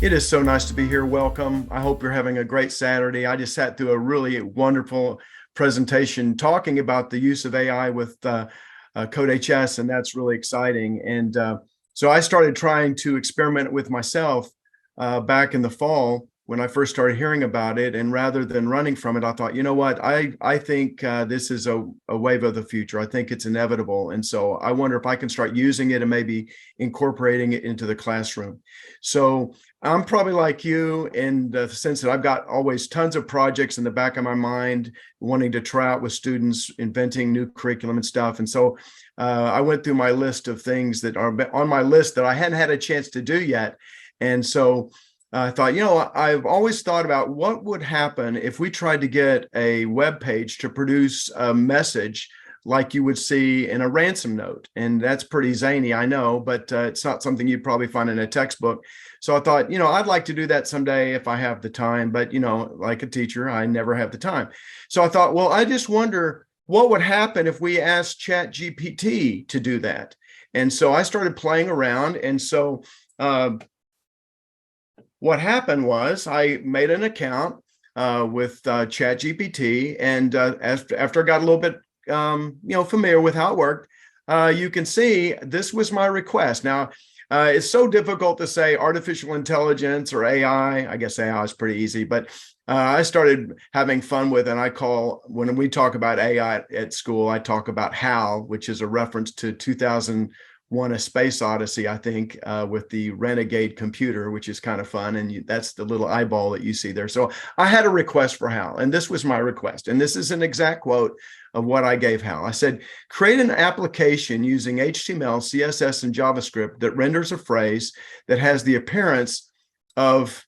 It is so nice to be here. Welcome. I hope you're having a great Saturday. I just sat through a really wonderful presentation talking about the use of AI with CodeHS, and that's really exciting. And so I started trying to experiment with myself back in the fall when I first started hearing about it. And rather than running from it, I thought, you know what, I think this is a wave of the future. I think it's inevitable. And so I wonder if I can start using it and maybe incorporating it into the classroom. So I'm probably like you in the sense that I've got always tons of projects in the back of my mind, wanting to try out with students, inventing new curriculum and stuff. And so I went through my list of things that are on my list that I hadn't had a chance to do yet. And so I thought, I've always thought about what would happen if we tried to get a web page to produce a message like you would see in a ransom note. And that's pretty zany, I know, but it's not something you'd probably find in a textbook. So I thought, I'd like to do that someday if I have the time, but, like a teacher, I never have the time. So I thought, well, I just wonder what would happen if we asked ChatGPT to do that. And so I started playing around. And so what happened was I made an account with ChatGPT, and after I got a little bit familiar with how it worked, you can see this was my request. Now, it's so difficult to say artificial intelligence or AI. I guess AI is pretty easy, but I started having fun with it. And when we talk about AI at school, I talk about HAL, which is a reference to 2001: A Space Odyssey, I think, with the Renegade computer, which is kind of fun. And that's the little eyeball that you see there. So I had a request for HAL, and this was my request. And this is an exact quote of what I gave HAL. I said, create an application using HTML, CSS, and JavaScript that renders a phrase that has the appearance of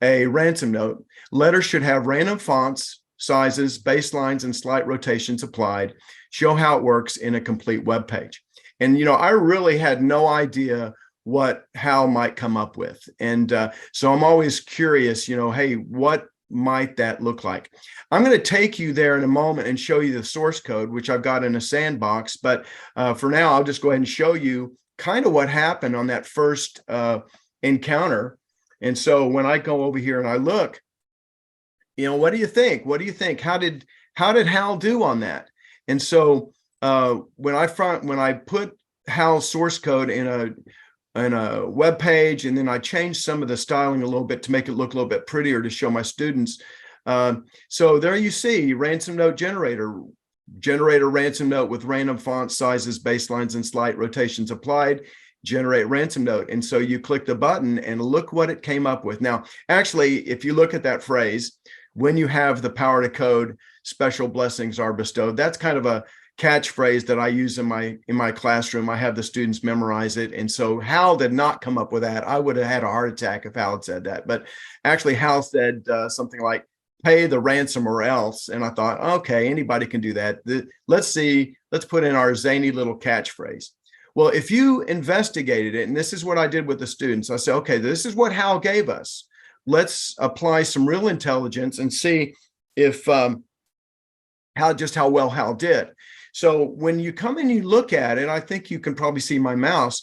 a ransom note. Letters should have random fonts, sizes, baselines, and slight rotations applied. Show how it works in a complete web page. And, I really had no idea what HAL might come up with. And so I'm always curious, hey, what might that look like? I'm going to take you there in a moment and show you the source code, which I've got in a sandbox. But for now, I'll just go ahead and show you kind of what happened on that first encounter. And so when I go over here and I look, what do you think? What do you think? How did HAL do on that? And so when I put HAL's source code in a web page, and then I changed some of the styling a little bit to make it look a little bit prettier to show my students. So there you see ransom note generator, generate a ransom note with random font sizes, baselines, and slight rotations applied, generate ransom note. And so you click the button and look what it came up with. Now, actually, if you look at that phrase, when you have the power to code, special blessings are bestowed. That's kind of a catchphrase that I use in my classroom. I have the students memorize it. And so HAL did not come up with that. I would have had a heart attack if HAL had said that. But actually HAL said something like, pay the ransom or else. And I thought, okay, anybody can do that. Let's put in our zany little catchphrase. Well, if you investigated it, and this is what I did with the students, I said, okay, this is what HAL gave us. Let's apply some real intelligence and see if how well HAL did. So when you come and you look at it, I think you can probably see my mouse.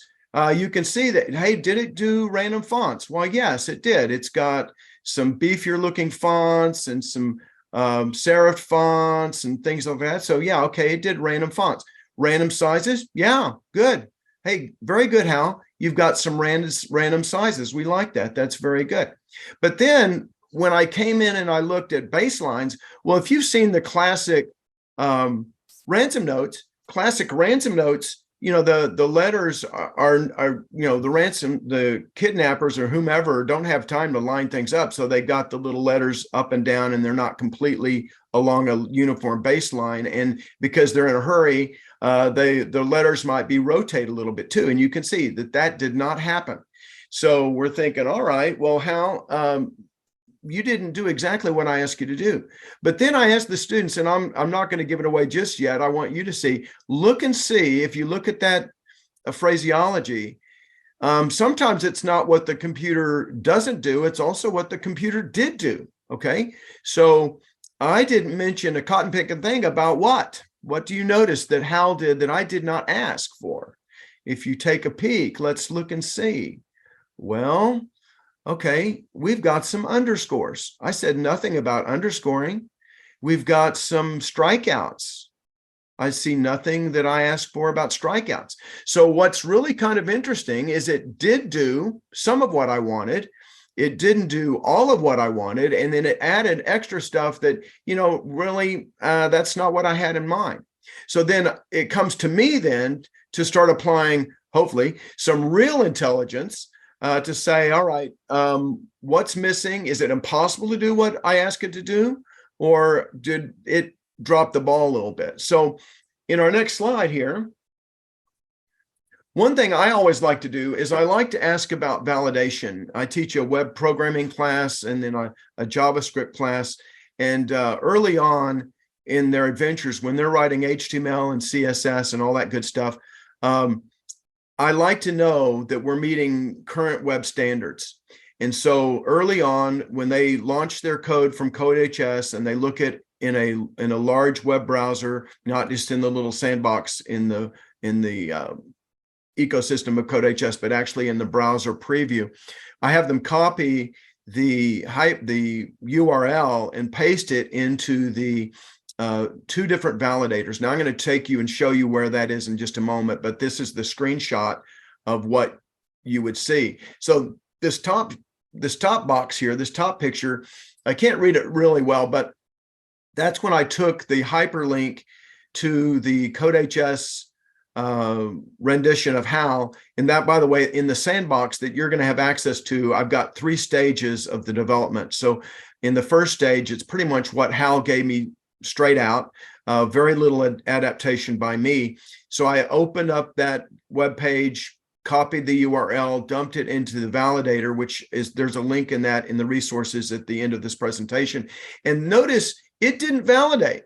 You can see that, hey, did it do random fonts? Well, yes, it did. It's got some beefier looking fonts and some serif fonts and things like that. So yeah, okay, it did random fonts. Random sizes, yeah, good. Hey, very good, HAL. You've got some random sizes. We like that. That's very good. But then when I came in and I looked at baselines, well, if you've seen the classic ransom notes, the letters are the kidnappers or whomever don't have time to line things up. So they got the little letters up and down and they're not completely along a uniform baseline. And because they're in a hurry, the letters might be rotated a little bit too. And you can see that did not happen. So we're thinking, all right, well, HAL, you didn't do exactly what I asked you to do. But then I asked the students, and I'm not going to give it away just yet. I want you to look and see, if you look at that phraseology, sometimes it's not what the computer doesn't do. It's also what the computer did do. Okay. So I didn't mention a cotton picking thing about what? What do you notice that HAL did that I did not ask for? If you take a peek, let's look and see. Well, Okay, we've got some underscores. I said nothing about underscoring. We've got some strikeouts. I see nothing that I asked for about strikeouts. So what's really kind of interesting is it did do some of what I wanted. It didn't do all of what I wanted. And then it added extra stuff that, really, that's not what I had in mind. So then it comes to me then to start applying, hopefully, some real intelligence to say, all right, what's missing? Is it impossible to do what I asked it to do? Or did it drop the ball a little bit? So in our next slide here, one thing I always like to do is I like to ask about validation. I teach a web programming class and then a JavaScript class. And early on in their adventures, when they're writing HTML and CSS and all that good stuff, I like to know that we're meeting current web standards. And so early on, when they launch their code from CodeHS and they look at in a large web browser, not just in the little sandbox in the ecosystem of CodeHS, but actually in the browser preview, I have them copy the URL and paste it into the two different validators. Now I'm going to take you and show you where that is in just a moment, but this is the screenshot of what you would see. So this top box here, this top picture, I can't read it really well, but that's when I took the hyperlink to the CodeHS rendition of HAL. And that, by the way, in the sandbox that you're going to have access to, I've got 3 stages of the development. So in the first stage, it's pretty much what HAL gave me straight out, very little adaptation by me. So I opened up that web page, copied the URL, dumped it into the validator, which is, there's a link in that in the resources at the end of this presentation. And notice it didn't validate,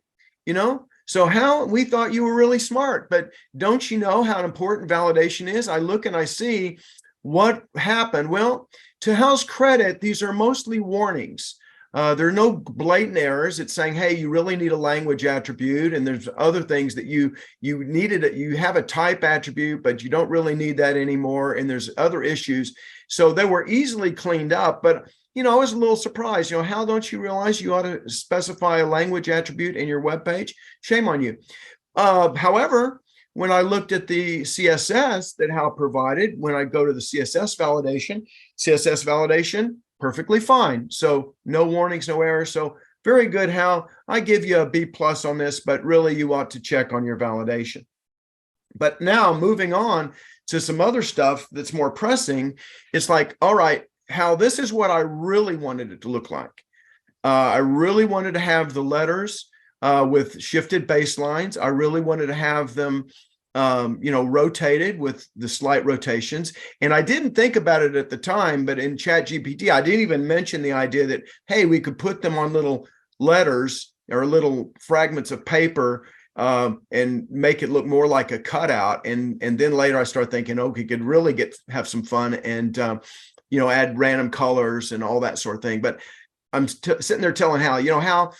So how we thought you were really smart, but don't you know how important validation is? I look and I see what happened. Well, to HAL's credit, these are mostly warnings. There are no blatant errors. It's saying, hey, you really need a language attribute, and there's other things that you needed. You have a type attribute, but you don't really need that anymore, and there's other issues. So they were easily cleaned up, but I was a little surprised. How don't you realize you ought to specify a language attribute in your web page? Shame on you. However, when I looked at the CSS that HAL provided, when I go to the CSS validation, perfectly fine. So no warnings, no errors. So very good, HAL. I give you a B+ on this, but really you ought to check on your validation. But now moving on to some other stuff that's more pressing, it's like, all right, HAL, this is what I really wanted it to look like. I really wanted to have the letters with shifted baselines. I really wanted to have them rotated with the slight rotations. And I didn't think about it at the time, but in ChatGPT, I didn't even mention the idea that, hey, we could put them on little letters or little fragments of paper and make it look more like a cutout. And then later I start thinking, oh, we could really have some fun and, add random colors and all that sort of thing. But I'm sitting there telling HAL, HAL,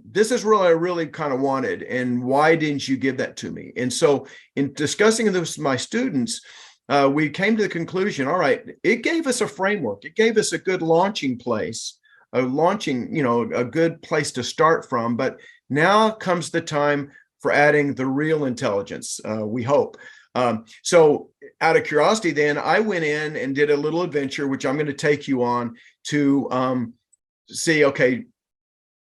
this is really, I really kind of wanted, and why didn't you give that to me? And so in discussing this with my students, we came to the conclusion, all right, it gave us a framework. It gave us a good launching place, a good place to start from. But now comes the time for adding the real intelligence, we hope. So out of curiosity, then I went in and did a little adventure, which I'm going to take you on to see, okay,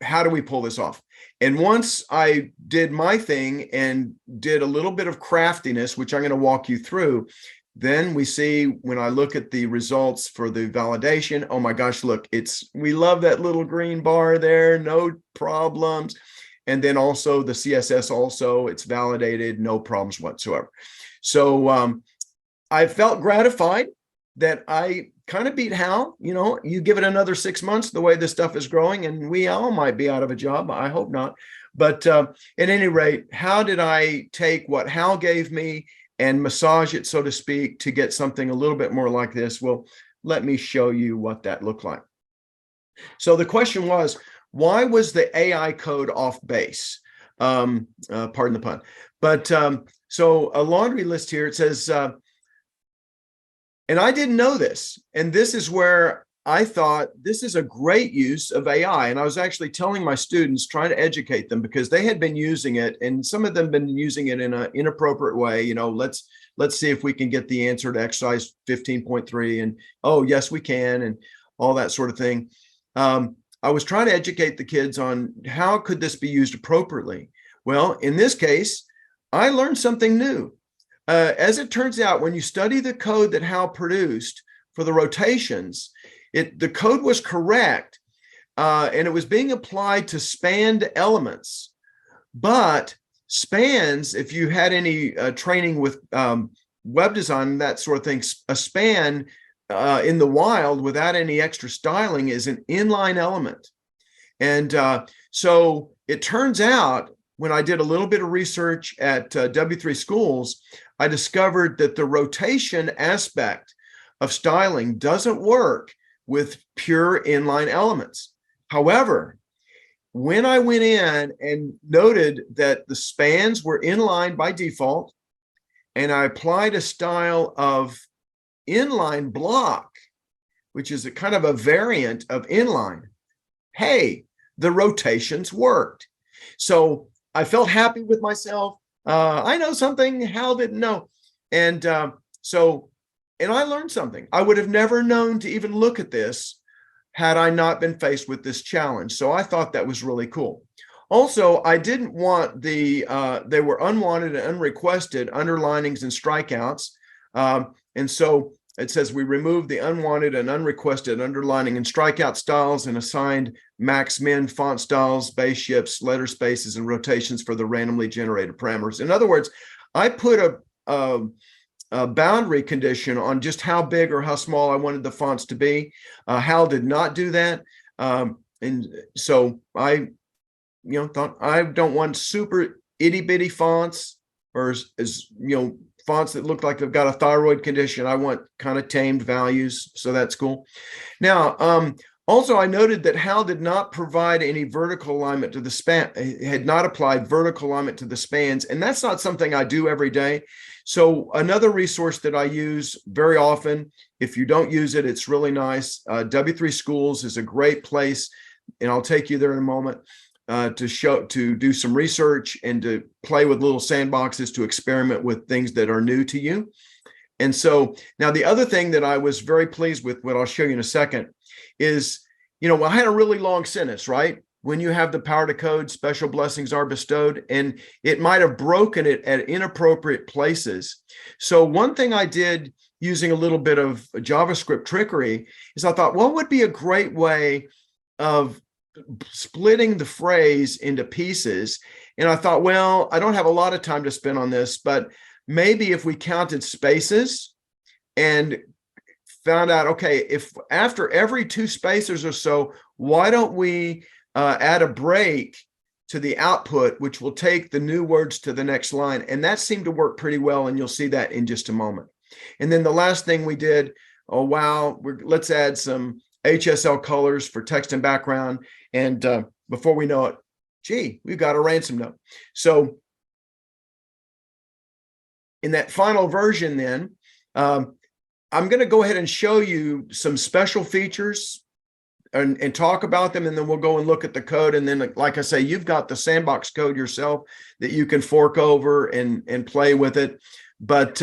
how do we pull this off? And once I did my thing and did a little bit of craftiness, which I'm going to walk you through, then we see when I look at the results for the validation, oh my gosh, look, we love that little green bar there, no problems. And then also the CSS also, it's validated, no problems whatsoever. So I felt gratified that I kind of beat HAL. You give it another 6 months, the way this stuff is growing, and we all might be out of a job. I hope not. But at any rate, how did I take what HAL gave me and massage it, so to speak, to get something a little bit more like this? Well, let me show you what that looked like. So the question was, why was the AI code off base? Pardon the pun. But so a laundry list here, it says, And I didn't know this. And this is where I thought this is a great use of AI. And I was actually telling my students, trying to educate them, because they had been using it, and some of them been using it in an inappropriate way. You know, let's see if we can get the answer to exercise 15.3, and oh yes we can, and all that sort of thing. I was trying to educate the kids on how could this be used appropriately. Well, in this case, I learned something new. As it turns out, when you study the code that Hal produced for the rotations, the code was correct, and it was being applied to spanned elements. But spans, if you had any training with web design, that sort of thing, a span in the wild without any extra styling is an inline element. And so it turns out, when I did a little bit of research at W3 Schools, I discovered that the rotation aspect of styling doesn't work with pure inline elements. However, when I went in and noted that the spans were inline by default, and I applied a style of inline block, which is a kind of a variant of inline, hey, the rotations worked. So I felt happy with myself. I know something Hal didn't know. And and I learned something. I would have never known to even look at this had I not been faced with this challenge. So I thought that was really cool. Also, I didn't want they were unwanted and unrequested underlinings and strikeouts. And so it says we removed the unwanted and unrequested underlining and strikeout styles and assigned max min font styles, base shifts, letter spaces, and rotations for the randomly generated parameters. In other words, I put a boundary condition on just how big or how small I wanted the fonts to be. Hal did not do that. And so I thought, I don't want super itty bitty fonts, or as fonts that look like they've got a thyroid condition. I want kind of tamed values, so that's cool. Now, also I noted that Hal did not provide any vertical alignment to the span, had not applied vertical alignment to the spans, and that's not something I do every day. So another resource that I use very often, if you don't use it, it's really nice. W3 Schools is a great place, and I'll take you there in a moment. To do some research and to play with little sandboxes, to experiment with things that are new to you. And so now the other thing that I was very pleased with, what I'll show you in a second, is, I had a really long sentence, right? When you have the power to code, special blessings are bestowed, and it might have broken it at inappropriate places. So one thing I did, using a little bit of JavaScript trickery, is I thought, what would be a great way of splitting the phrase into pieces? And I thought, well, I don't have a lot of time to spend on this, but maybe if we counted spaces and found out, okay, if after every 2 spaces or so, why don't we add a break to the output, which will take the new words to the next line. And that seemed to work pretty well, and you'll see that in just a moment. And then the last thing we did, oh wow, let's add some HSL colors for text and background. And before we know it, gee, we've got a ransom note. So in that final version then, I'm going to go ahead and show you some special features and talk about them, and then we'll go and look at the code. And then, like I say, you've got the sandbox code yourself that you can fork over and play with it. But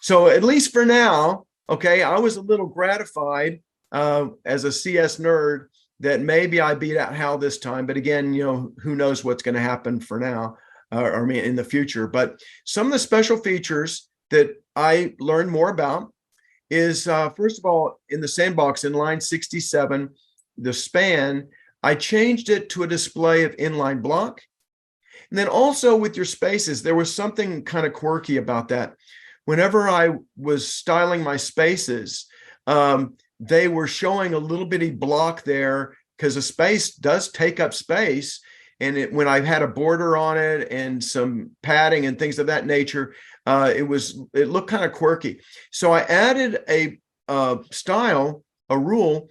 so at least for now, okay, I was a little gratified as a CS nerd that maybe I beat out Hal this time. But again, who knows what's going to happen for now, or in the future. But some of the special features that I learned more about is, first of all, in the sandbox in line 67, the span, I changed it to a display of inline block. And then also with your spaces, there was something kind of quirky about that. Whenever I was styling my spaces, they were showing a little bitty block there, because a space does take up space. And when I had a border on it and some padding and things of that nature, it looked kind of quirky. So I added a style, a rule,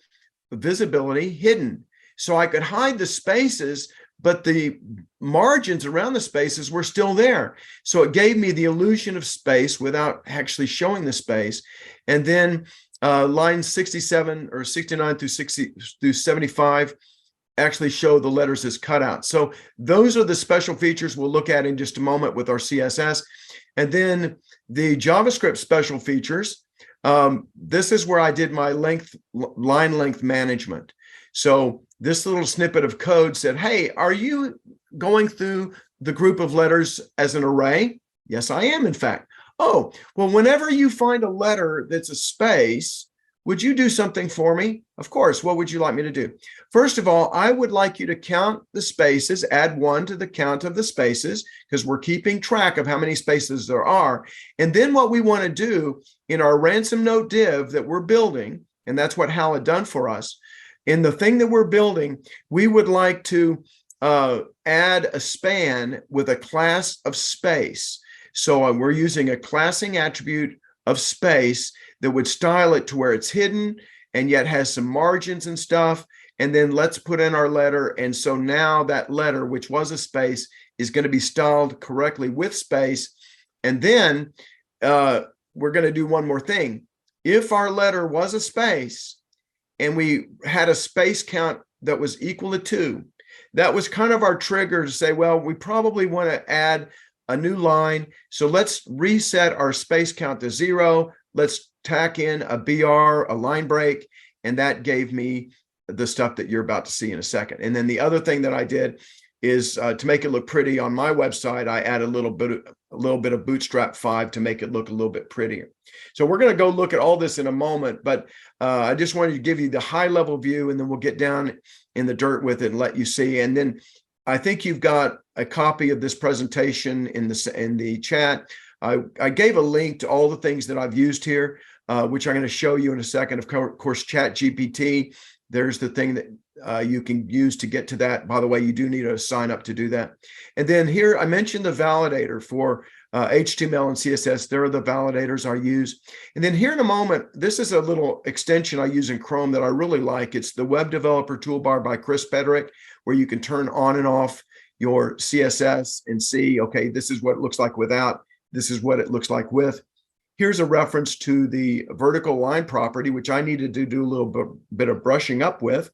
visibility hidden, so I could hide the spaces, but the margins around the spaces were still there. So it gave me the illusion of space without actually showing the space. And then lines 67 or 69 through 60 through 75 actually show the letters as cutout. So those are the special features we'll look at in just a moment with our CSS. And then the JavaScript special features, this is where I did my line length management. So this little snippet of code said, hey, are you going through the group of letters as an array? Yes, I am, in fact. Oh, well, whenever you find a letter that's a space, would you do something for me? Of course. What would you like me to do? First of all, I would like you to count the spaces, add 1 to the count of the spaces, because we're keeping track of how many spaces there are. And then what we want to do in our ransom note div that we're building, and that's what Hal had done for us, in the thing that we're building, we would like to add a span with a class of space. So we're using a classing attribute of space that would style it to where it's hidden and yet has some margins and stuff. And then let's put in our letter. And so now that letter, which was a space, is going to be styled correctly with space. And then we're going to do one more thing. If our letter was a space and we had a space count that was equal to 2, that was kind of our trigger to say, well, we probably want to add a new line. So let's reset our space count to 0. Let's tack in a BR, a line break, and that gave me the stuff that you're about to see in a second. And then the other thing that I did is to make it look pretty on my website, I add a little bit of Bootstrap 5 to make it look a little bit prettier. So we're going to go look at all this in a moment, but I just wanted to give you the high level view, and then we'll get down in the dirt with it and let you see. And then I think you've got a copy of this presentation in the chat. I gave a link to all the things that I've used here, which I'm going to show you in a second. Of course, ChatGPT, there's the thing that you can use to get to that. By the way, you do need to sign up to do that. And then here, I mentioned the validator for HTML and CSS. There are the validators I use. And then here in a moment, this is a little extension I use in Chrome that I really like. It's the Web Developer Toolbar by Chris Pederick, where you can turn on and off your CSS and see, okay, this is what it looks like without. This is what it looks like with. Here's a reference to the vertical line property, which I needed to do a little bit of brushing up with.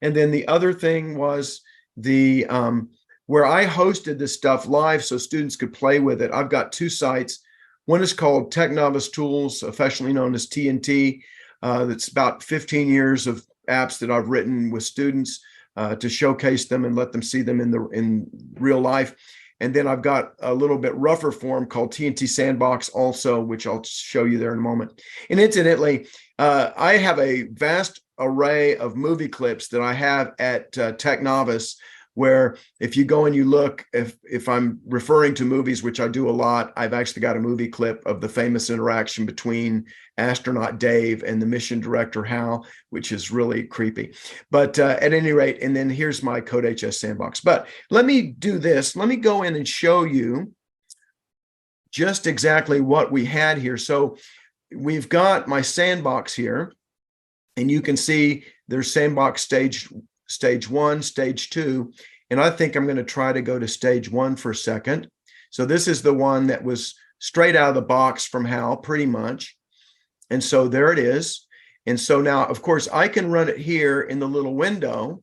And then the other thing was the where I hosted this stuff live so students could play with it. I've got 2 sites. One is called Tech Novice Tools, affectionately known as TNT. That's about 15 years of apps that I've written with students to showcase them and let them see them in real life. And then I've got a little bit rougher form called TNT Sandbox also, which I'll show you there in a moment. And incidentally, I have a vast array of movie clips that I have at Tech Novice, where if you go and you look, if I'm referring to movies, which I do a lot, I've actually got a movie clip of the famous interaction between astronaut Dave and the mission director Hal, which is really creepy. But at any rate, and then here's my CodeHS sandbox. But let me do this. Let me go in and show you just exactly what we had here. So we've got my sandbox here, and you can see there's sandbox stage 1, stage 2, and I think I'm going to try to go to stage 1 for a second. So this is the one that was straight out of the box from Hal, pretty much. And so there it is. And so now, of course, I can run it here in the little window.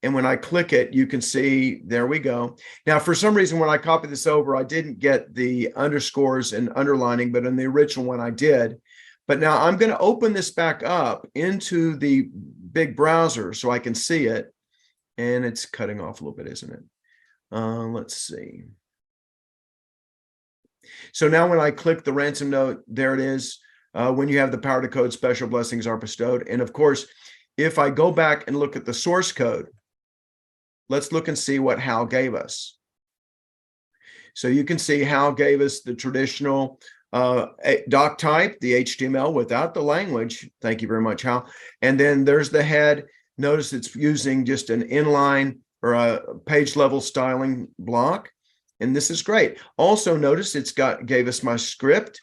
And when I click it, you can see, there we go. Now, for some reason, when I copied this over, I didn't get the underscores and underlining, but in the original one I did. But now I'm going to open this back up into the big browser so I can see it. And it's cutting off a little bit, isn't it? Let's see. So now when I click the ransom note, there it is. When you have the power to code, special blessings are bestowed. And of course, if I go back and look at the source code, let's look and see what Hal gave us. So you can see Hal gave us the traditional doc type, the HTML without the language. Thank you very much, Hal. And then there's the head. Notice it's using just an inline or a page level styling block. And this is great. Also notice gave us my script,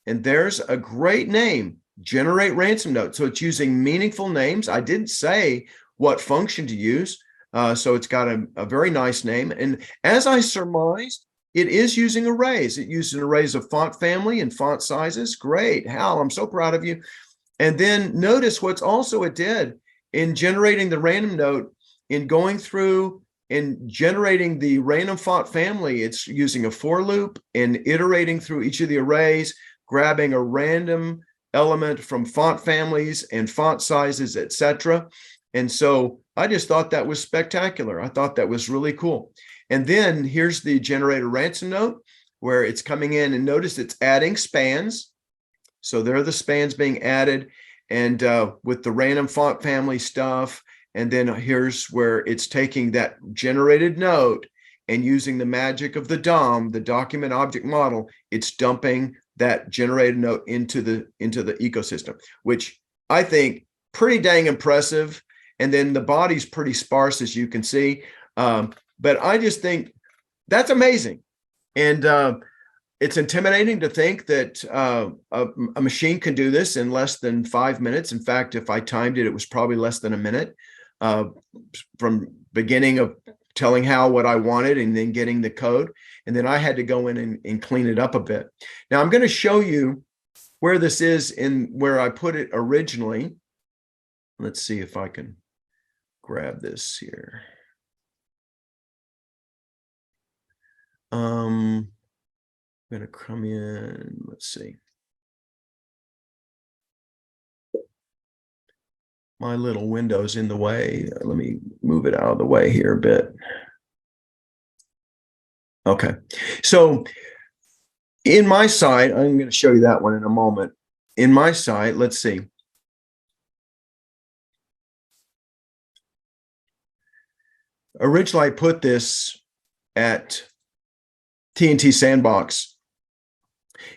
and there's a great name, generate ransom note. So it's using meaningful names. I didn't say what function to use. So it's got a very nice name. And as I surmised, it is using arrays. It uses arrays of font family and font sizes. Great, Hal, I'm so proud of you. And then notice what's also it did in generating the random note, in going through and generating the random font family. It's using a for loop and iterating through each of the arrays, grabbing a random element from font families and font sizes, etc. And so I just thought that was spectacular. I thought that was really cool. And then here's the generator ransom note where it's coming in, and notice it's adding spans. So there are the spans being added, and with the random font family stuff. And then here's where it's taking that generated note and using the magic of the DOM, the document object model, it's dumping that generated note into the ecosystem, which I think pretty dang impressive. And then the body's pretty sparse, as you can see. But I just think that's amazing. And it's intimidating to think that a machine can do this in less than 5 minutes. In fact, if I timed it, it was probably less than a minute from beginning of telling Hal what I wanted and then getting the code. And then I had to go in and clean it up a bit. Now I'm going to show you where this is in where I put it originally. Let's see if I can grab this here. I'm going to come in, let's see. My little window's in the way. Let me move it out of the way here a bit. Okay, so in my site, I'm going to show you that one in a moment. In my site, let's see. Originally, I put this at TNT Sandbox.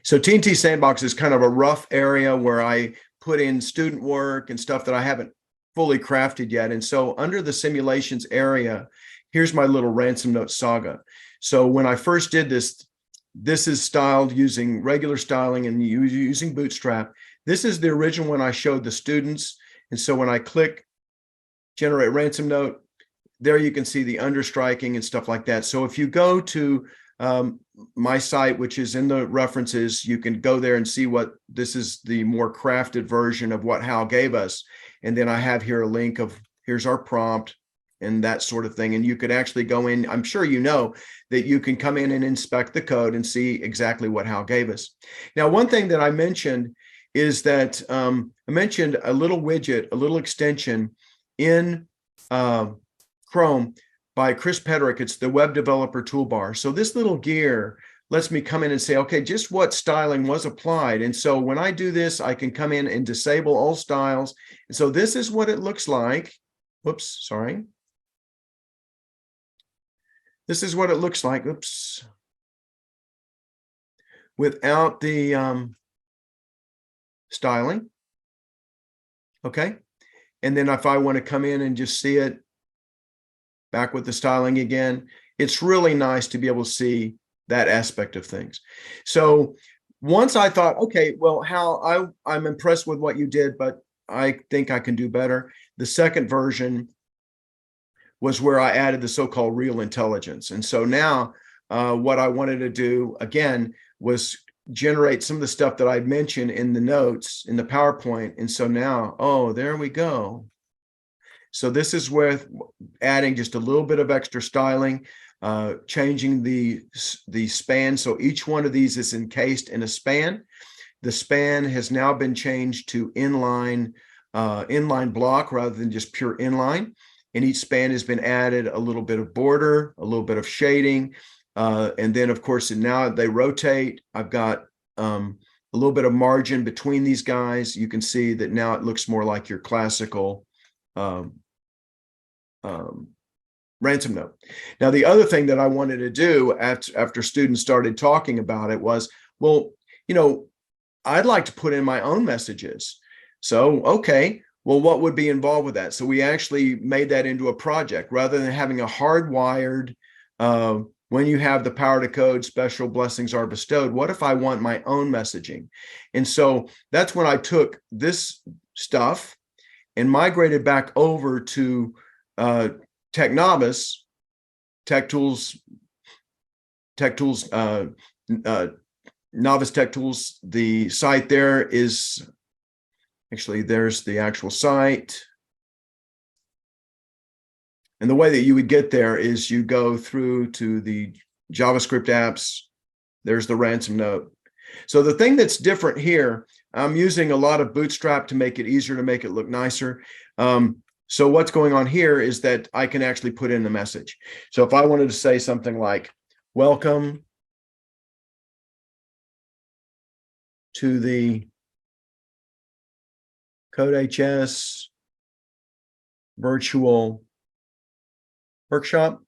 So TNT Sandbox is kind of a rough area where I put in student work and stuff that I haven't fully crafted yet. And so under the simulations area, here's my little ransom note saga. So when I first did this, this is styled using regular styling and using Bootstrap. This is the original one I showed the students. And so when I click generate ransom note, there you can see the understriking and stuff like that. So if you go to my site, which is in the references, you can go there and see what this is, the more crafted version of what Hal gave us. And then I have here a link of here's our prompt and that sort of thing. And you could actually go in. I'm sure you know that you can come in and inspect the code and see exactly what Hal gave us. Now, one thing that I mentioned is that I mentioned a little widget, a little extension in Chrome by Chris Pedrick. It's the web developer toolbar. So this little gear lets me come in and say, okay, just what styling was applied. And so when I do this, I can come in and disable all styles. And so this is what it looks like. Whoops, sorry. This is what it looks like. Oops. Without the styling. Okay. And then if I want to come in and just see it back with the styling again, it's really nice to be able to see that aspect of things. So once I thought, okay, well, Hal, I'm impressed with what you did, but I think I can do better. The second version was where I added the so-called real intelligence. And so now what I wanted to do again was generate some of the stuff that I'd mentioned in the notes in the PowerPoint. And so now, oh, there we go. So this is with adding just a little bit of extra styling, changing the span. So each one of these is encased in a span. The span has now been changed to inline block rather than just pure inline. And each span has been added a little bit of border, a little bit of shading. And then, of course, now they rotate. I've got a little bit of margin between these guys. You can see that now it looks more like your classical ransom note. Now, the other thing that I wanted to do after students started talking about it was, well, you know, I'd like to put in my own messages. So, okay, well, what would be involved with that? So we actually made that into a project rather than having a hardwired, when you have the power to code, special blessings are bestowed. What if I want my own messaging? And so that's when I took this stuff and migrated back over to Tech Novice, Tech Tools, Novice Tech Tools, the site there is, actually, there's the actual site. And the way that you would get there is you go through to the JavaScript apps. There's the Ransom node. So the thing that's different here, I'm using a lot of Bootstrap to make it easier, to make it look nicer. So what's going on here is that I can actually put in the message. So if I wanted to say something like, welcome to the CodeHS virtual workshop.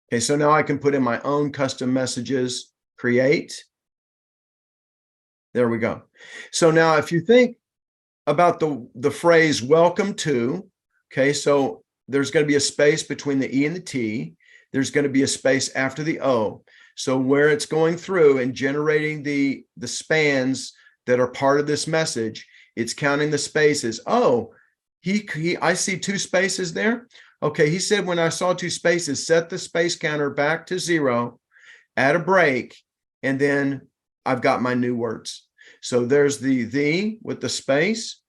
Okay, so now I can put in my own custom messages, create. There we go. So now if you think about the phrase welcome to, okay, so there's going to be a space between the E and the T. There's going to be a space after the O. So where it's going through and generating the spans that are part of this message, it's counting the spaces. Oh, I see 2 spaces there. Okay, he said when I saw 2 spaces, set the space counter back to 0, add a break, and then I've got my new words. So there's the with the space,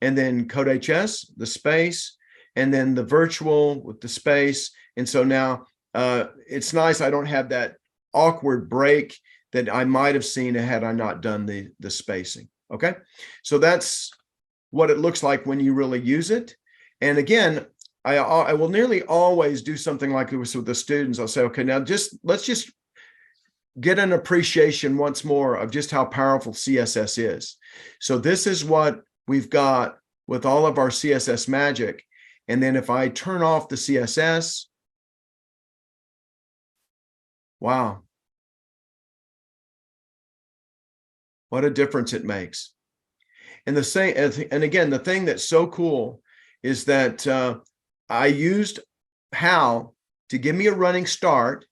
and then CodeHS, the space, and then the virtual with the space. And so now it's nice I don't have that awkward break that I might have seen had I not done the spacing. Okay, so that's what it looks like when you really use it. And again, I will nearly always do something like this with the students. I'll say, okay, now let's just get an appreciation once more of just how powerful CSS is. So this is what we've got with all of our CSS magic. And then if I turn off the CSS, wow, what a difference it makes. And again, the thing that's so cool is that I used HAL to give me a running start.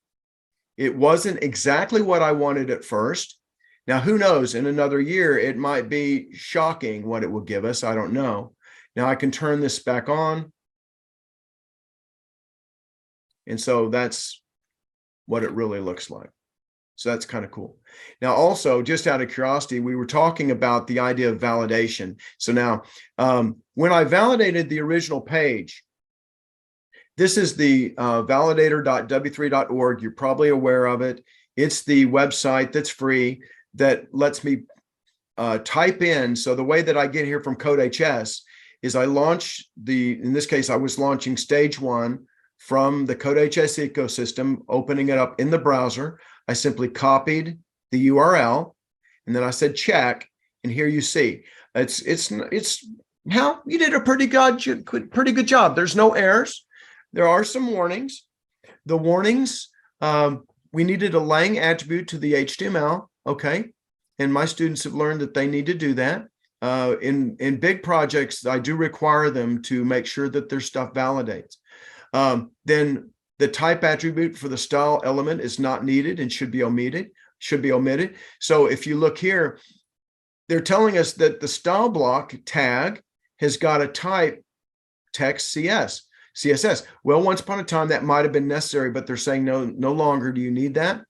It wasn't exactly what I wanted at first. Now, who knows, in another year, it might be shocking what it will give us. I don't know. Now I can turn this back on. And so that's what it really looks like. So that's kind of cool. Now, also, just out of curiosity, we were talking about the idea of validation. So now, when I validated the original page, this is the validator.w3.org. You're probably aware of it. It's the website that's free that lets me type in. So the way that I get here from CodeHS is I launch in this case, I was launching stage 1 from the CodeHS ecosystem, opening it up in the browser. I simply copied the URL, and then I said check, and here you see it's how you did a pretty good job. There's no errors. There are some warnings. The warnings, we needed a lang attribute to the HTML, okay, and my students have learned that they need to do that. In big projects, I do require them to make sure that their stuff validates. Then the type attribute for the style element is not needed and should be omitted. So if you look here, they're telling us that the style block tag has got a type text CSS. Well, once upon a time that might have been necessary, but they're saying no longer do you need that.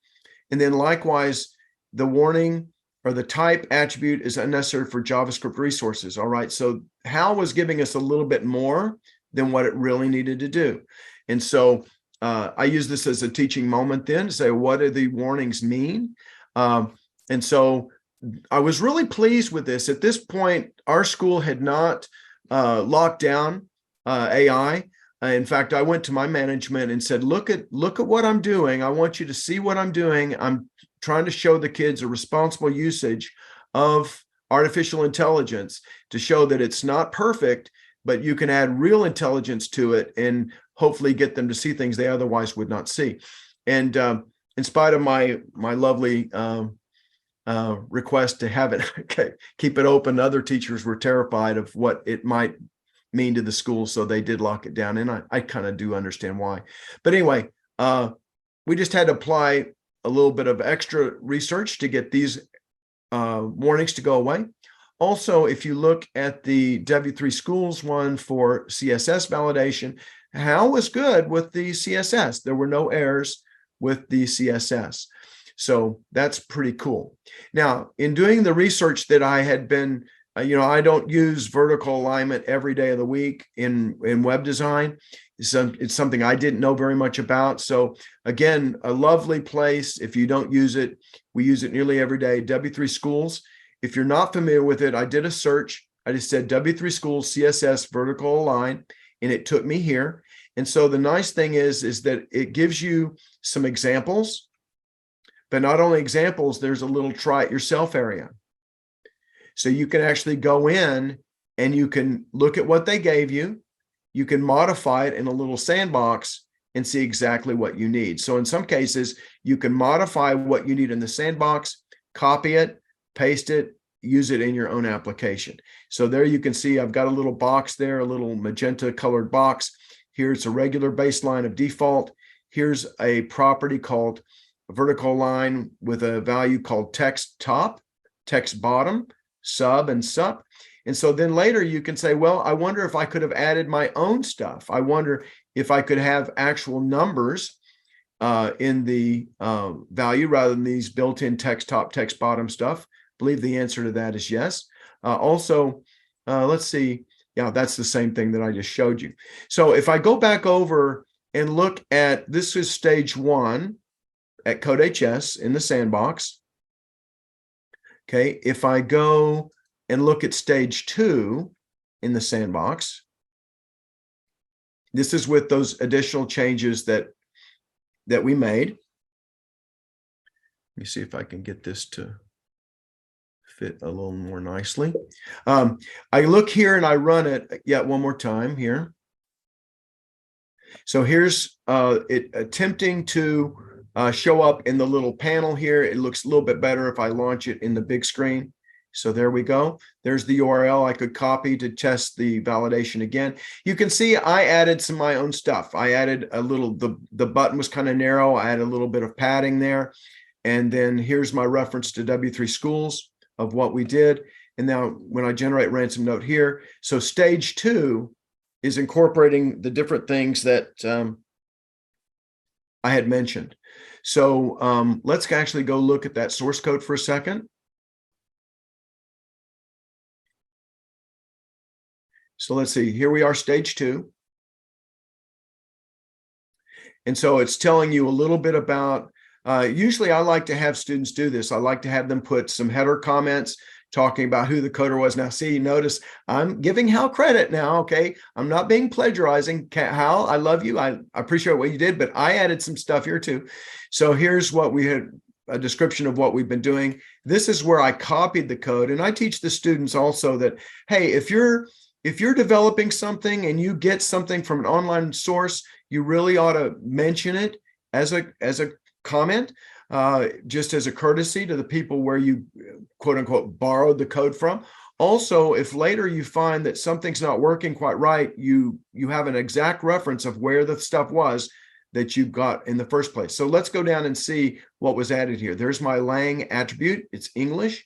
And then likewise, the warning or the type attribute is unnecessary for JavaScript resources. All right, so HAL was giving us a little bit more than what it really needed to do. And so I use this as a teaching moment then to say, what do the warnings mean? And so I was really pleased with this. At this point, our school had not locked down AI. In fact, I went to my management and said, look at what I'm doing. I want you to see what I'm doing. I'm trying to show the kids a responsible usage of artificial intelligence to show that it's not perfect, but you can add real intelligence to it and hopefully get them to see things they otherwise would not see. And in spite of my lovely request to have it keep it open, other teachers were terrified of what it might mean to the school, so they did lock it down, and I kind of do understand why. But anyway, we just had to apply a little bit of extra research to get these warnings to go away. Also, if you look at the W3 Schools one for CSS validation, Hal was good with the CSS. There were no errors with the CSS. So that's pretty cool. Now, in doing the research that I had been, I don't use vertical alignment every day of the week in web design. It's something I didn't know very much about. So again, a lovely place. If you don't use it, we use it nearly every day. W3 Schools. If you're not familiar with it, I did a search. I just said W3 Schools CSS vertical align, and it took me here. And so the nice thing is that it gives you some examples, but not only examples, there's a little try it yourself area. So you can actually go in and you can look at what they gave you. You can modify it in a little sandbox and see exactly what you need. So in some cases, you can modify what you need in the sandbox, copy it, paste it, use it in your own application. So there you can see I've got a little box there, a little magenta colored box. Here's a regular baseline of default. Here's a property called vertical line with a value called text top, text bottom, sub, and sup. And so then later you can say, well, I wonder if I could have added my own stuff. I wonder if I could have actual numbers in the value rather than these built-in text top, text bottom stuff. I believe the answer to that is yes. Also, let's see. Yeah, that's the same thing that I just showed you. So if I go back over and look at, this is stage 1 at CodeHS in the sandbox. Okay, if I go and look at stage 2 in the sandbox, this is with those additional changes that we made. Let me see if I can get this to fit a little more nicely. I look here and I run it yet one more time here. So here's it attempting to show up in the little panel here. It looks a little bit better if I launch it in the big screen. So there we go. There's the URL I could copy to test the validation again. You can see I added some of my own stuff. I added a little, the button was kind of narrow. I added a little bit of padding there. And then here's my reference to W3 Schools of what we did. And now when I generate ransom note here, so stage 2 is incorporating the different things that I had mentioned. So let's actually go look at that source code for a second. So let's see, here we are, stage 2. And so it's telling you a little bit about, usually I like to have students do this. I like to have them put some header comments talking about who the coder was. Now see, notice I'm giving Hal credit now, okay? I'm not being plagiarizing. Hal, I love you. I appreciate what you did, but I added some stuff here too. So here's what we had, a description of what we've been doing. This is where I copied the code. And I teach the students also that, hey, if you're developing something and you get something from an online source, you really ought to mention it as a comment, just as a courtesy to the people where you quote unquote borrowed the code from. Also, if later you find that something's not working quite right, you have an exact reference of where the stuff was that you got in the first place. So let's go down and see what was added here. There's my Lang attribute. It's English.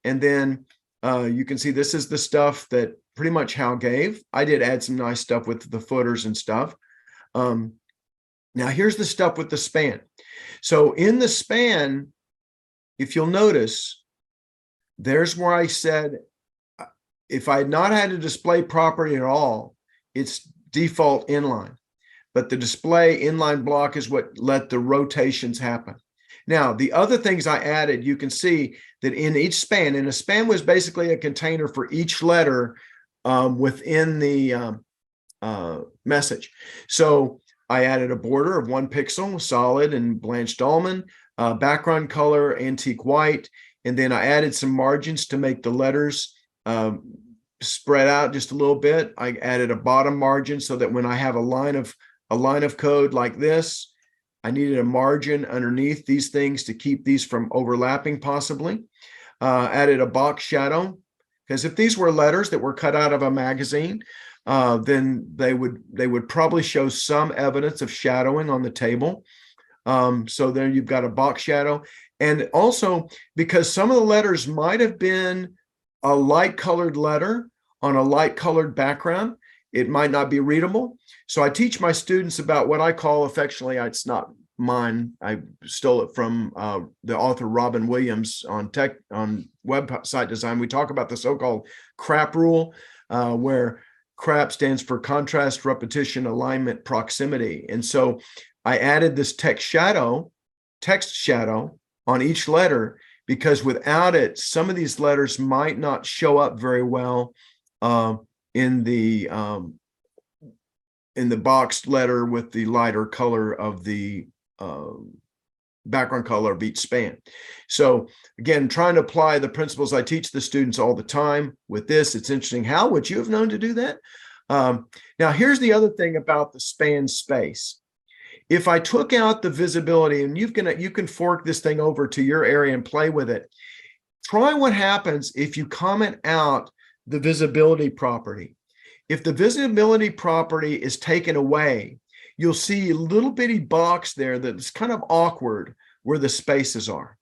And then you can see this is the stuff that pretty much Hal gave. I did add some nice stuff with the footers and stuff. Now here's the stuff with the span. So in the span, if you'll notice, there's where I said, if I had not had a display property at all, it's default inline. But the display inline block is what let the rotations happen. Now, the other things I added, you can see that in each span, and a span was basically a container for each letter within the message. So I added a border of 1 pixel, solid and blanched almond, background color, antique white, and then I added some margins to make the letters spread out just a little bit. I added a bottom margin so that when I have a line of code like this, I needed a margin underneath these things to keep these from overlapping possibly. Added a box shadow, because if these were letters that were cut out of a magazine, then they would probably show some evidence of shadowing on the table. So there you've got a box shadow. And also because some of the letters might have been a light colored letter on a light colored background, it might not be readable. So I teach my students about what I call affectionately, it's not mine, I stole it from the author Robin Williams on website design. We talk about the so-called CRAP rule, where CRAP stands for contrast, repetition, alignment, proximity. And so I added this text shadow on each letter, because without it, some of these letters might not show up very well in the boxed letter with the lighter color of the background color of each span. So again, trying to apply the principles I teach the students all the time with this. It's interesting. How would you have known to do that? Now, here's the other thing about the span space. If I took out the visibility, and you can fork this thing over to your area and play with it, try what happens if you comment out the visibility property. If the visibility property is taken away, you'll see a little bitty box there that's kind of awkward where the spaces are.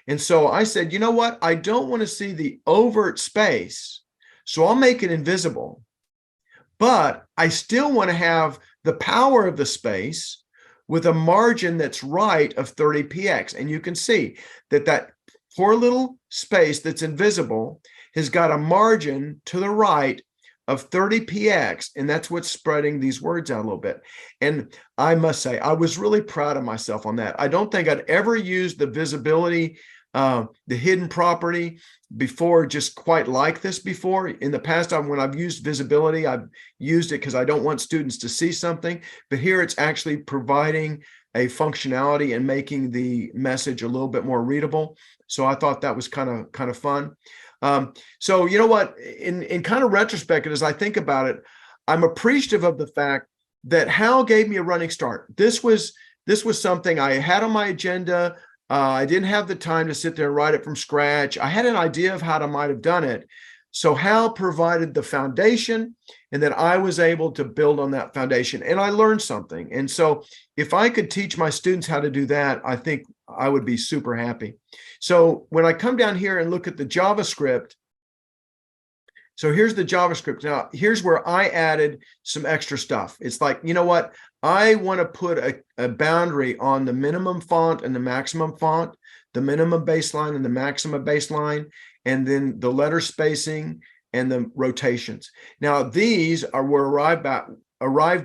And so I said, you know what? I don't want to see the overt space, so I'll make it invisible. But I still want to have the power of the space with a margin that's right of 30px. And you can see that poor little space that's invisible has got a margin to the right of 30px, and that's what's spreading these words out a little bit. And I must say, I was really proud of myself on that. I don't think I'd ever used the visibility, the hidden property before, just quite like this before. In the past, when I've used visibility, I've used it because I don't want students to see something, but here it's actually providing a functionality and making the message a little bit more readable. So I thought that was kind of fun. So you know what, in kind of retrospect, as I think about it, I'm appreciative of the fact that Hal gave me a running start. This was something I had on my agenda. I didn't have the time to sit there and write it from scratch. I had an idea of how I might have done it. So Hal provided the foundation, and then I was able to build on that foundation, and I learned something. And so if I could teach my students how to do that, I think I would be super happy. So when I come down here and look at the JavaScript, so here's the JavaScript. Now, here's where I added some extra stuff. It's like, you know what? I want to put a boundary on the minimum font and the maximum font, the minimum baseline and the maximum baseline, and then the letter spacing and the rotations. Now, these were arrived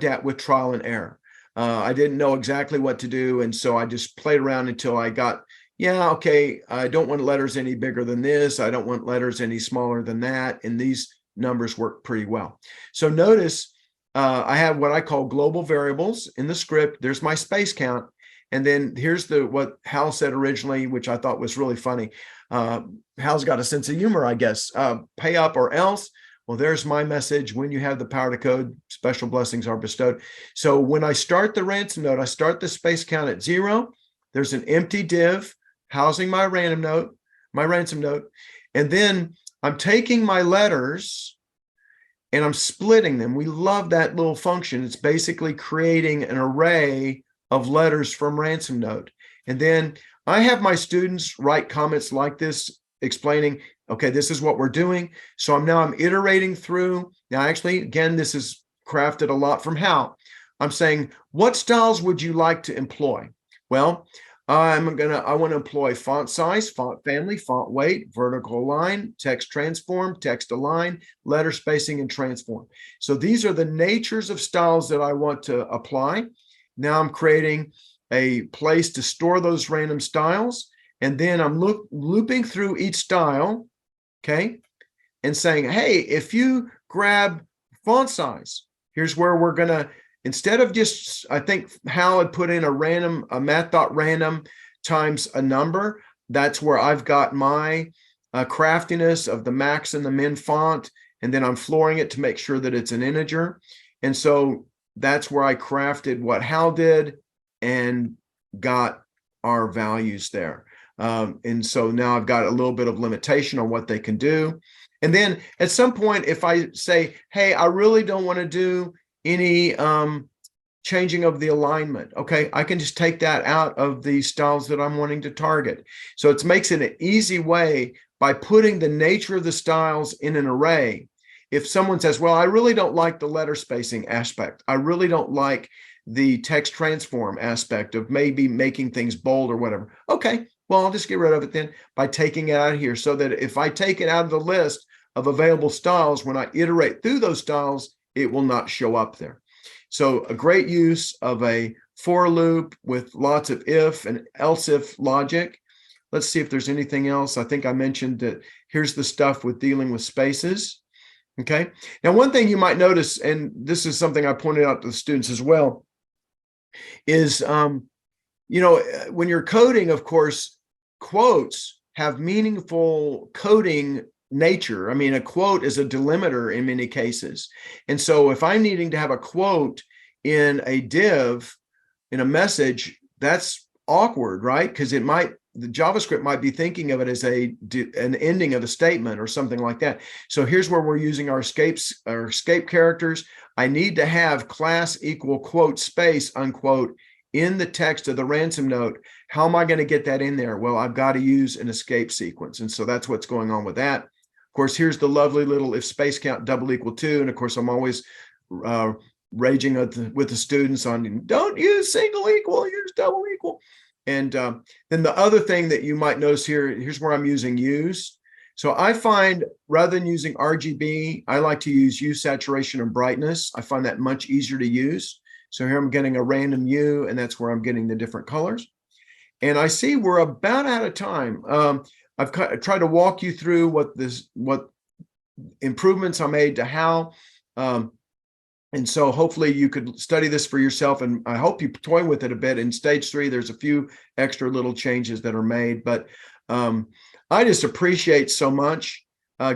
at with trial and error. I didn't know exactly what to do, and so I just played around until I got, yeah, okay, I don't want letters any bigger than this. I don't want letters any smaller than that. And these numbers work pretty well. So notice I have what I call global variables in the script. There's my space count. And then here's what Hal said originally, which I thought was really funny. Hal's got a sense of humor, I guess. Pay up or else. Well, there's my message. When you have the power to code, special blessings are bestowed. So when I start the ransom node, I start the space count at 0. There's an empty div housing my ransom node. And then I'm taking my letters and I'm splitting them. We love that little function. It's basically creating an array of letters from ransom node. And then I have my students write comments like this explaining, okay, this is what we're doing. So I'm iterating through. Now, actually, again, this is crafted a lot from Hal. I'm saying, what styles would you like to employ? Well, I want to employ font size, font family, font weight, vertical align, text transform, text align, letter spacing, and transform. So these are the natures of styles that I want to apply. Now I'm creating a place to store those random styles. And then I'm looping through each style, okay, and saying, hey, if you grab font size, here's where we're going to, instead of just, I think Hal had put in a math.random times a number. That's where I've got my craftiness of the max and the min font, and then I'm flooring it to make sure that it's an integer. And so that's where I crafted what Hal did and got our values there. And so now I've got a little bit of limitation on what they can do. And then at some point, if I say, hey, I really don't want to do any changing of the alignment, okay, I can just take that out of the styles that I'm wanting to target. So it makes it an easy way by putting the nature of the styles in an array. If someone says, well, I really don't like the letter spacing aspect, I really don't like the text transform aspect of maybe making things bold or whatever. Okay, well, I'll just get rid of it then by taking it out of here, so that if I take it out of the list of available styles, when I iterate through those styles, it will not show up there. So a great use of a for loop with lots of if and else if logic. Let's see if there's anything else. I think I mentioned that here's the stuff with dealing with spaces. Okay. Now, one thing you might notice, and this is something I pointed out to the students as well, is, when you're coding, of course, quotes have meaningful coding nature. I mean, a quote is a delimiter in many cases. And so if I'm needing to have a quote in a div, in a message, that's awkward, right? Because the JavaScript might be thinking of it as an ending of a statement or something like that. So here's where we're using our escape characters. I need to have class equal quote space unquote in the text of the ransom note. How am I going to get that in there? Well, I've got to use an escape sequence. And so that's what's going on with that. Of course, here's the lovely little if space count double equal 2. And of course, I'm always raging with the students on don't use single equal, use double equal. And then the other thing that you might notice here's where I'm using use. So I find rather than using RGB, I like to use hue, saturation, and brightness. I find that much easier to use. So here I'm getting a random hue, and that's where I'm getting the different colors. And I see we're about out of time. I've tried to walk you through what improvements I made to how. And so hopefully you could study this for yourself, and I hope you toy with it a bit. In stage 3, there's a few extra little changes that are made, but I just appreciate so much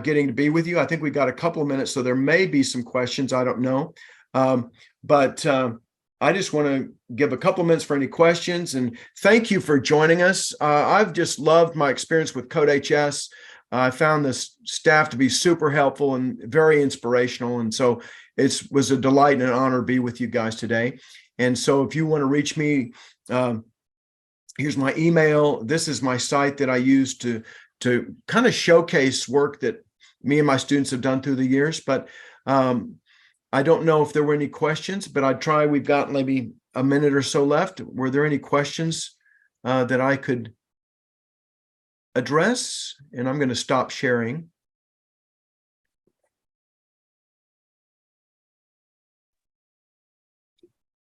getting to be with you. I think we got a couple of minutes, so there may be some questions. I don't know. But I just want to give a couple of minutes for any questions, and thank you for joining us. I've just loved my experience with CodeHS. I found this staff to be super helpful and very inspirational. And so it was a delight and an honor to be with you guys today. And so if you want to reach me, here's my email. This is my site that I use to kind of showcase work that me and my students have done through the years. But I don't know if there were any questions, but I'd try. We've got maybe a minute or so left. Were there any questions that I could address? And I'm going to stop sharing.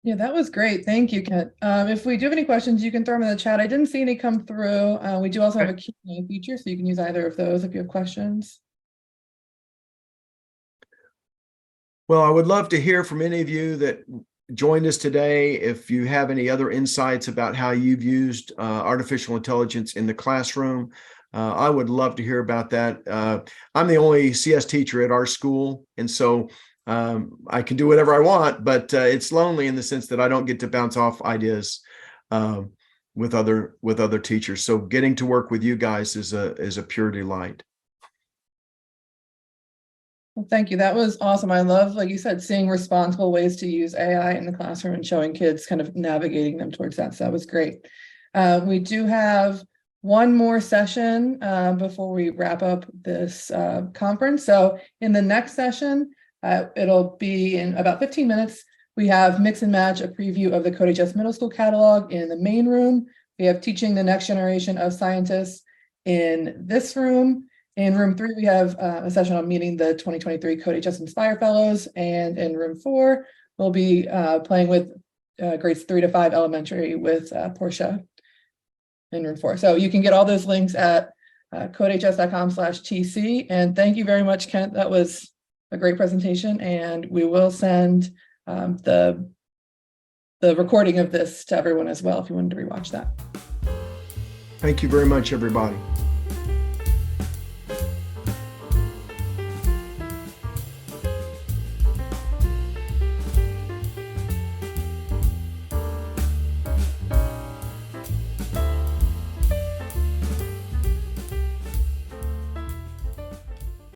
Yeah, that was great. Thank you, Kent. If we do have any questions, you can throw them in the chat. I didn't see any come through. We do also have a Q&A feature, so you can use either of those if you have questions. Well, I would love to hear from any of you that joined us today. If you have any other insights about how you've used artificial intelligence in the classroom, I would love to hear about that. I'm the only CS teacher at our school, and so I can do whatever I want, but it's lonely in the sense that I don't get to bounce off ideas with other teachers. So getting to work with you guys is a pure delight. Well, thank you. That was awesome. I love, like you said, seeing responsible ways to use AI in the classroom and showing kids kind of navigating them towards that. So that was great. We do have one more session before we wrap up this conference. So in the next session, it'll be in about 15 minutes. We have Mix and Match, a preview of the CodeHS Middle School catalog in the main room. We have Teaching the Next Generation of Scientists in this room. In room 3, we have a session on meeting the 2023 CodeHS Inspire Fellows. And in room 4, we'll be playing with grades 3 to 5 elementary with Portia in room 4. So you can get all those links at codehs.com/TC. And thank you very much, Kent. That was a great presentation, and we will send the recording of this to everyone as well if you wanted to rewatch that. Thank you very much, everybody.